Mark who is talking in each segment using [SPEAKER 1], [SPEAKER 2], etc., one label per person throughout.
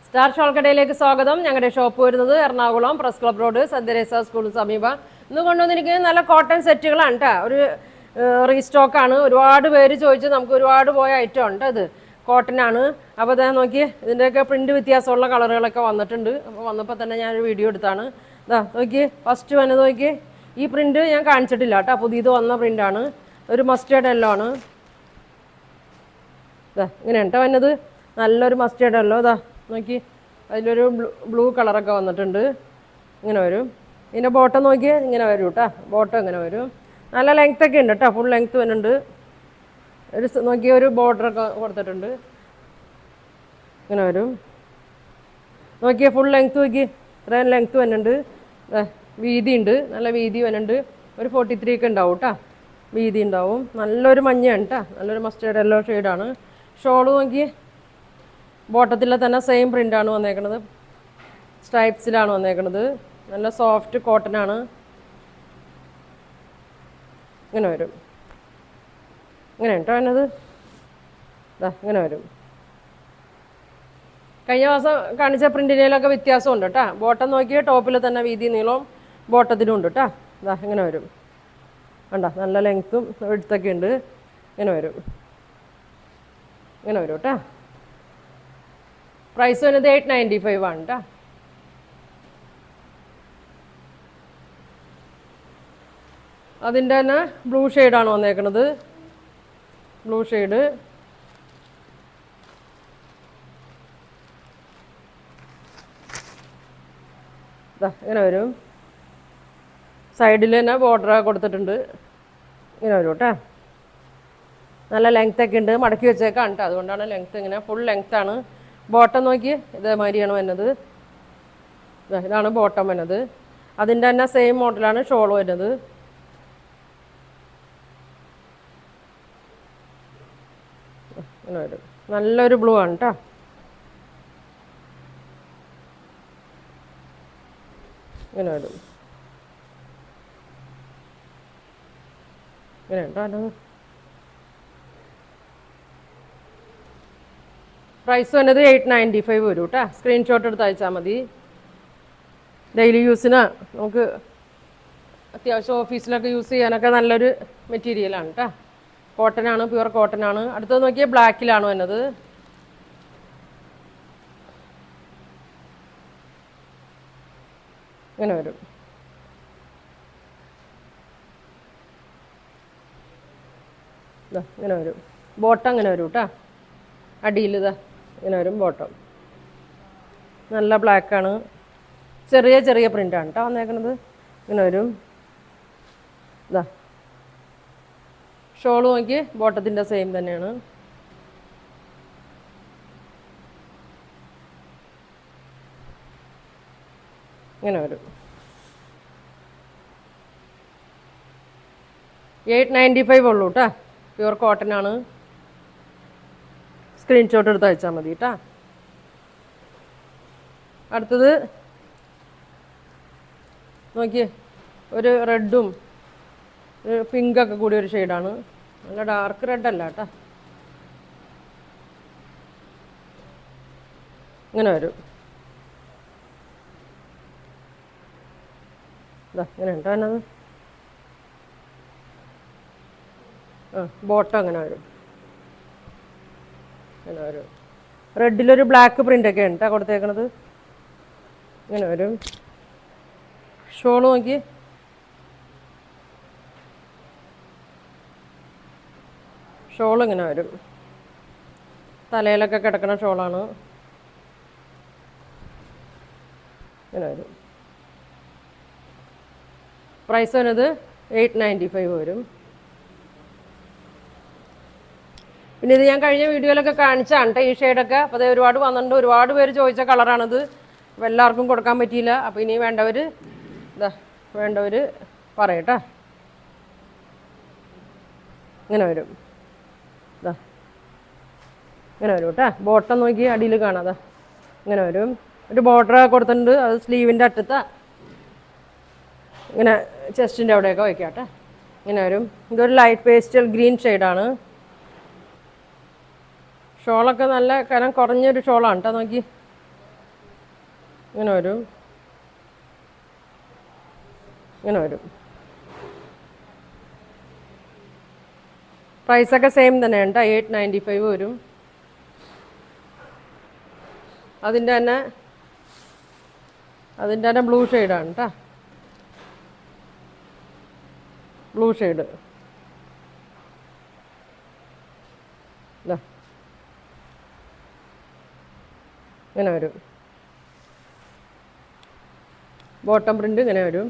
[SPEAKER 1] Star shawl കടയിലേക്ക് സ്വാഗതം. ഞങ്ങളുടെ ഷോപ്പ് വരുന്നത് Ernakulam press club road Saint Teresa സ്കൂളിന് സമീപം. ഇന്ന് കൊണ്ടുവന്നിരിക്കുന്നത് നല്ല കോട്ടൺ സെറ്റുകളാണ് കേട്ടോ. ഒരു റീസ്റ്റോക്കാണ്. ഒരുപാട് പേര് ചോദിച്ച് നമുക്ക് ഒരുപാട് പോയ ഐറ്റം ഉണ്ട്. അത് കോട്ടനാണ്. അപ്പോൾ അതാ നോക്കി, ഇതിൻ്റെയൊക്കെ പ്രിൻറ്റ് വ്യത്യാസമുള്ള കളറുകളൊക്കെ വന്നിട്ടുണ്ട്. അപ്പോൾ വന്നപ്പോൾ തന്നെ ഞാനൊരു വീഡിയോ എടുത്താണ്. ഇതാ നോക്കി, ഫസ്റ്റ് വന്നത് നോക്കി. ഈ പ്രിൻറ്റ് ഞാൻ കാണിച്ചിട്ടില്ല കേട്ടോ, പുതിയത് വന്ന പ്രിൻ്റാണ്. ഒരു മസ്റ്റേർഡ് യെല്ലോ ആണ്. ഇതാ ഇങ്ങനെയാണ് കേട്ടോ വന്നത്. നല്ലൊരു മസ്റ്റേർഡ് യെല്ലോ. ഇതാ നോക്കി, അതിലൊരു ബ്ലൂ കളറൊക്കെ വന്നിട്ടുണ്ട്. ഇങ്ങനെ വരും. ഇതിൻ്റെ ബോട്ടം നോക്കിയാൽ ഇങ്ങനെ വരും കേട്ടോ. ബോട്ടം ഇങ്ങനെ വരും. നല്ല ലെങ്ത്തൊക്കെ ഉണ്ട് കേട്ടോ. ഫുൾ ലെങ്ത്ത് വരുന്നുണ്ട്. ഒരു നോക്കിയ ഒരു ബോർഡറൊക്കെ കൊടുത്തിട്ടുണ്ട്. ഇങ്ങനെ വരും. നോക്കിയാൽ ഫുൾ ലെങ്ത്ത് നോക്കി, ഇത്രയും ലെങ്ത്ത് വരുന്നുണ്ട്. വീതി ഉണ്ട്, നല്ല വീതി വരുന്നുണ്ട്. ഒരു 43 ഒക്കെ ഉണ്ടാവും കേട്ടോ, വീതി ഉണ്ടാവും. നല്ലൊരു മഞ്ഞയാണ് കേട്ടോ, നല്ലൊരു മസ്റ്റേർഡ് യെല്ലോ ഷെയ്ഡാണ്. ഷോള് നോക്കി, ബോട്ടത്തിലെ തന്നെ സെയിം പ്രിൻ്റാണ് വന്നേക്കുന്നത്. സ്ട്രൈപ്സിലാണ് വന്നേക്കുന്നത്. നല്ല സോഫ്റ്റ് കോട്ടനാണ്. ഇങ്ങനെ വരും. ഇങ്ങനെ കേട്ടോ എന്നത്. ഇതാ ഇങ്ങനെ വരും. കഴിഞ്ഞ മാസം കാണിച്ച പ്രിൻറ്റിനേലൊക്കെ വ്യത്യാസമുണ്ട് കേട്ടോ. ബോട്ടം നോക്കിയാൽ ടോപ്പിൽ തന്നെ വീതി നീളവും ബോട്ടത്തിലും ഉണ്ട് കേട്ടോ. ഇതാ ഇങ്ങനെ വരും. കണ്ടോ, നല്ല ലെങ്ത്തും എടുത്തൊക്കെ ഉണ്ട്. ഇങ്ങനെ വരും. ഇങ്ങനെ വരും കേട്ടോ. പ്രൈസ് വരുന്നത് 895 ആണ് കേട്ടോ. അതിൻ്റെ തന്നെ ബ്ലൂ ഷെയ്ഡാണ് വന്നേക്കുന്നത്. Blue shade. ഇതാ ഇങ്ങനെ വരും. സൈഡിൽ തന്നെ ബോർഡർ കൊടുത്തിട്ടുണ്ട്. ഇങ്ങനെ വരും കേട്ടോ. നല്ല ലെങ്ത്തൊക്കെ ഉണ്ട്. മടക്കി വെച്ചേക്കാണ് കേട്ടോ, അതുകൊണ്ടാണ് ലെങ്ത്ത് ഇങ്ങനെ ഫുൾ ലെങ്ത്താണ്. ബോട്ടം നോക്കി ഇതേമാതിരിയാണ് വരുന്നത്. ഇതാണ് ബോട്ടം വരുന്നത്. അതിൻ്റെ തന്നെ സെയിം മോഡലാണ് ഷോൾ വരുന്നത്. ഇങ്ങനെ വരും. നല്ലൊരു ബ്ലൂ ആണ് കേട്ടോ. ഇങ്ങനെ വരും. ഇങ്ങനെ കേട്ടോ. പ്രൈസ് വന്നത് 895 വരും കേട്ടോ. സ്ക്രീൻഷോട്ട് എടുത്ത് അയച്ചാൽ മതി. ഡെയിലി യൂസിന് നമുക്ക് അത്യാവശ്യം ഓഫീസിലൊക്കെ യൂസ് ചെയ്യാനൊക്കെ നല്ലൊരു മെറ്റീരിയലാണ് കേട്ടോ. കോട്ടനാണ്, പ്യുവർ കോട്ടനാണ്. അടുത്തത് നോക്കിയാൽ ബ്ലാക്കിലാണ് വന്നത്. ഇങ്ങനെ വരും. ഇങ്ങനെ വരും. ബോട്ടം ഇങ്ങനെ വരും കേട്ടോ. അടിയിൽ ഇതാ ഇങ്ങനെ വരും ബോട്ടം. നല്ല ബ്ലാക്കാണ്. ചെറിയ ചെറിയ പ്രിൻ്റാണ് കേട്ടോ വന്നേക്കുന്നത്. ഇങ്ങനെ വരും. ഇതാ ഷോള് നോക്കി, ബോട്ടത്തിൻ്റെ സെയിം തന്നെയാണ്. ഇങ്ങനെ വരും. 895 ഉള്ളൂ കേട്ടോ. പ്യുവർ കോട്ടനാണ്. സ്ക്രീൻഷോട്ട് എടുത്ത് അയച്ചാൽ മതി കേട്ടോ. അടുത്തത് നോക്കിയേ, ഒരു റെഡും ഒരു പിങ്കൊക്കെ കൂടി ഒരു ഷെയ്ഡാണ്. നല്ല ഡാർക്ക് റെഡല്ല കേട്ടോ. ഇങ്ങനെ വരും. ഇതാ ഇങ്ങനെ ഉണ്ടോ എന്നത്. ബോട്ടം അങ്ങനെ വരും. ഇങ്ങനെ വരും. റെഡിലൊരു ബ്ലാക്ക് പ്രിൻ്റൊക്കെ ഉണ്ട് കേട്ടോ കൊടുത്തേക്കണത്. ഇങ്ങനെ വരും. ഷോള് നോക്കി, ഷോൾ ഇങ്ങനെ വരും. തലയിലൊക്കെ കിടക്കുന്ന ഷോളാണ്. ഇങ്ങനെ വരും. പ്രൈസ് വരുന്നത് 895 വരും. പിന്നെ ഇത് ഞാൻ കഴിഞ്ഞ വീഡിയോയിലൊക്കെ കാണിച്ചാണ് കേട്ടോ ഈ ഷെയ്ഡൊക്കെ. അപ്പോൾ അത് ഒരുപാട് വന്നിട്ടുണ്ട്. ഒരുപാട് പേര് ചോദിച്ച കളറാണിത്. അപ്പോൾ എല്ലാവർക്കും കൊടുക്കാൻ പറ്റിയില്ല. അപ്പോൾ ഇനി വേണ്ടവർ പറയട്ടോ. ഇങ്ങനെ വരും. ഇതാ ഇങ്ങനെ വരും കേട്ടോ. ബോട്ടം നോക്കി അടിയിൽ കാണാതെ ഇങ്ങനെ വരും. ഒരു ബോർഡർ കൊടുത്തിട്ടുണ്ട്. അത് സ്ലീവിൻ്റെ അറ്റത്താ. ഇങ്ങനെ ചെസ്റ്റിൻ്റെ അവിടെയൊക്കെ വയ്ക്കാം കേട്ടോ. ഇങ്ങനെ വരും. ഇതൊരു ലൈറ്റ് പേസ്റ്റൽ ഗ്രീൻ ഷെയ്ഡാണ്. ഷോളൊക്കെ നല്ല കനം കുറഞ്ഞൊരു ഷോളാണ് കേട്ടോ. നോക്കി, ഇങ്ങനെ വരും, ഇങ്ങനെ വരും. പ്രൈസൊക്കെ സെയിം തന്നെയാണ് കേട്ടോ, 895 വരും. അതിൻ്റെ തന്നെ ബ്ലൂ ഷെയ്ഡാണ് കേട്ടോ, ബ്ലൂ ഷെയ്ഡ്. ഇങ്ങനെ വരും. ബോട്ടം പ്രിൻ്റ് ഇങ്ങനെ വരും,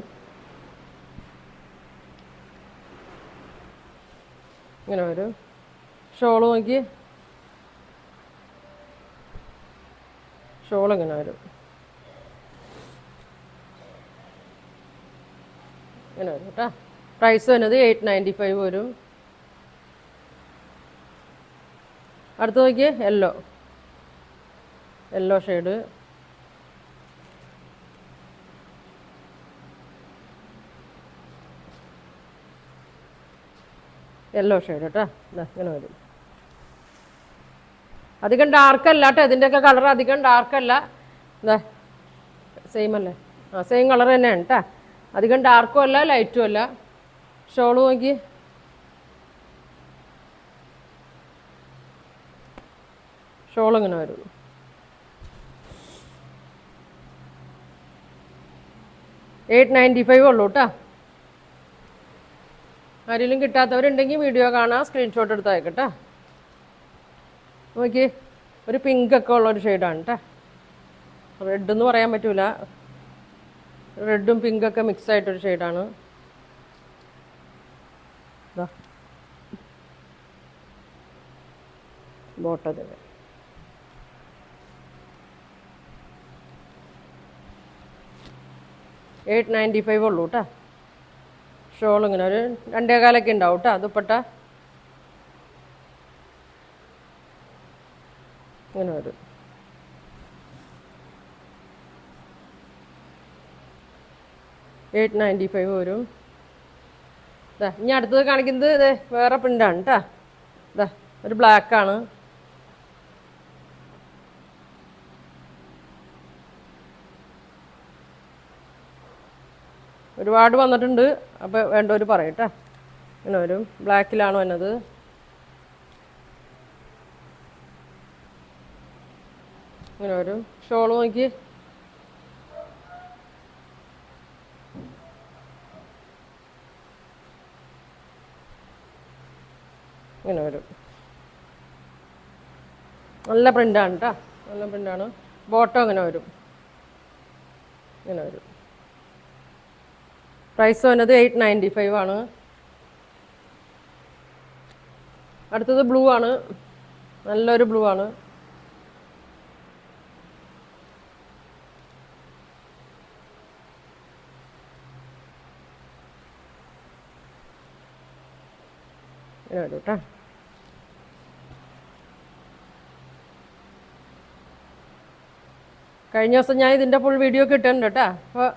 [SPEAKER 1] ഇങ്ങനെ വരും. ഷോള് നോക്കി, ഷോൾ ഇങ്ങനെ വരും, ഇങ്ങനെ വരും കേട്ടോ. പ്രൈസ് വരുന്നത് 895 വരും. അടുത്ത് നോക്കിയേ, യെല്ലോ ഷെയ്ഡ്. യെല്ലോ ഷെയ്ഡ് കേട്ടോ, ഇങ്ങനെ വരും. അധികം ഡാർക്കല്ല കേട്ടോ, ഇതിൻ്റെയൊക്കെ കളർ അധികം ഡാർക്കല്ല. എന്താ സെയിം അല്ലേ? സെയിം കളർ തന്നെയാണ് കേട്ടോ, അധികം ഡാർക്കും അല്ല ലൈറ്റും അല്ല. ഷോള് നോക്കി, ഷോൾ ഇങ്ങനെ വരും. $895 ഉള്ളൂ കേട്ടോ. ആരെങ്കിലും കിട്ടാത്തവരുണ്ടെങ്കിൽ വീഡിയോ കാണാം, സ്ക്രീൻഷോട്ട് എടുത്ത് അയക്കട്ടെ. നോക്കി, ഒരു പിങ്കൊക്കെ ഉള്ളൊരു ഷെയ്ഡാണ് കേട്ടോ. റെഡെന്ന് പറയാൻ പറ്റൂല, റെഡും പിങ്കൊക്കെ മിക്സ് ആയിട്ടൊരു ഷെയ്ഡാണ്. ബോട്ടത് $895 ഉള്ളൂ കേട്ടോ. ഷോൾ ഇങ്ങനെ ഒരു 2.25 ഉണ്ടാവും കേട്ടോ. ദുപ്പട്ട ഇങ്ങനെ വരും. $895 വരും. ഇനി അടുത്തത് കാണിക്കുന്നത് ഇത് വേറെ പ്രിൻ്റാണ് കേട്ടോ. ഒരു ബ്ലാക്കാണ്. ഒരുപാട് വന്നിട്ടുണ്ട്, അപ്പോൾ വേണ്ടവർ പറയട്ടെ. ഇങ്ങനെ വരും, ബ്ലാക്കിലാണ് വന്നത്. ഇങ്ങനെ വരും. ഷോൾ നോക്കി, ഇങ്ങനെ വരും. നല്ല പ്രിൻ്റാണ് കേട്ടോ, നല്ല പ്രിൻ്റാണ്. ബോട്ടം ഇങ്ങനെ വരും, ഇങ്ങനെ വരും. പ്രൈസ് വന്നത് 895 ആണ്. അടുത്തത് ബ്ലൂ ആണ്, നല്ലൊരു ബ്ലൂ ആണ്. ഇങ്ങനെ വരും കേട്ടോ. കഴിഞ്ഞ ദിവസം ഞാൻ ഇതിൻ്റെ ഫുൾ വീഡിയോ കിട്ടുന്നുണ്ട് കേട്ടോ. അപ്പോൾ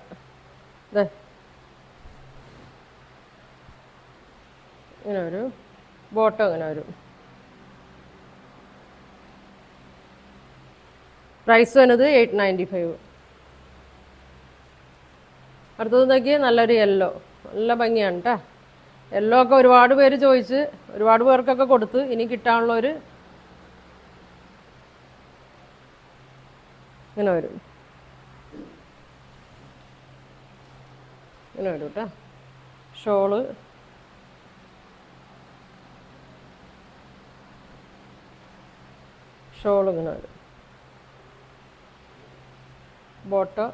[SPEAKER 1] ഇതേ ഇങ്ങനെ വരും. ബോട്ടം ഇങ്ങനെ വരും. പ്രൈസ് വന്നത് 895. അടുത്തത് നോക്കിയാൽ നല്ലൊരു യെല്ലോ, നല്ല ഭംഗിയാണ് കേട്ടോ. യെല്ലോ ഒക്കെ ഒരുപാട് പേര് ചോദിച്ച്, ഒരുപാട് പേർക്കൊക്കെ കൊടുത്ത്, ഇനി കിട്ടാനുള്ളൊരു ഇങ്ങനെ വരും, ഇങ്ങനെ വരും കേട്ടോ. ഷോള് ഇങ്ങനെ വരും. ബോട്ടം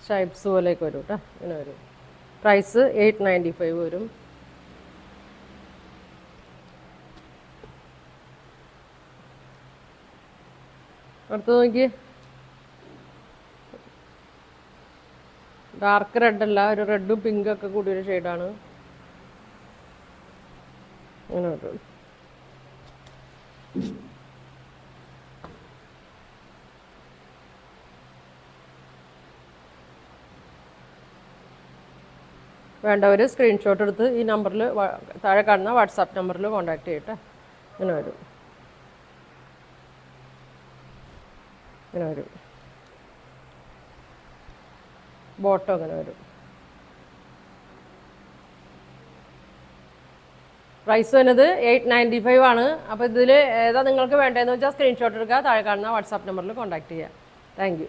[SPEAKER 1] സ്ട്രൈപ്സ് പോലെയൊക്കെ വരും കേട്ടോ, ഇങ്ങനെ വരും. പ്രൈസ് 895 വരും. അടുത്ത് നോക്കി, ഡാർക്ക് റെഡല്ല, ഒരു റെഡും പിങ്കൊക്കെ കൂടിയൊരു ഷെയ്ഡാണ്. ഇങ്ങനെ വരും. വേണ്ടവർ സ്ക്രീൻഷോട്ട് എടുത്ത് ഈ നമ്പറിൽ, താഴെ കാണുന്ന വാട്സാപ്പ് നമ്പറിൽ കോൺടാക്ട് ചെയ്യട്ടെ. ഇങ്ങനെ വരും, ഇങ്ങനെ വരും. ബോട്ടം അങ്ങനെ വരും. പ്രൈസ് വരുന്നത് 895 ആണ്. അപ്പോൾ ഇതിൽ ഏതാ നിങ്ങൾക്ക് വേണ്ടതെന്ന് വെച്ചാൽ സ്ക്രീൻഷോട്ട് എടുക്കുക, താഴെ കാണുന്ന വാട്സാപ്പ് നമ്പറിൽ കോൺടാക്ട് ചെയ്യുക. Thank you.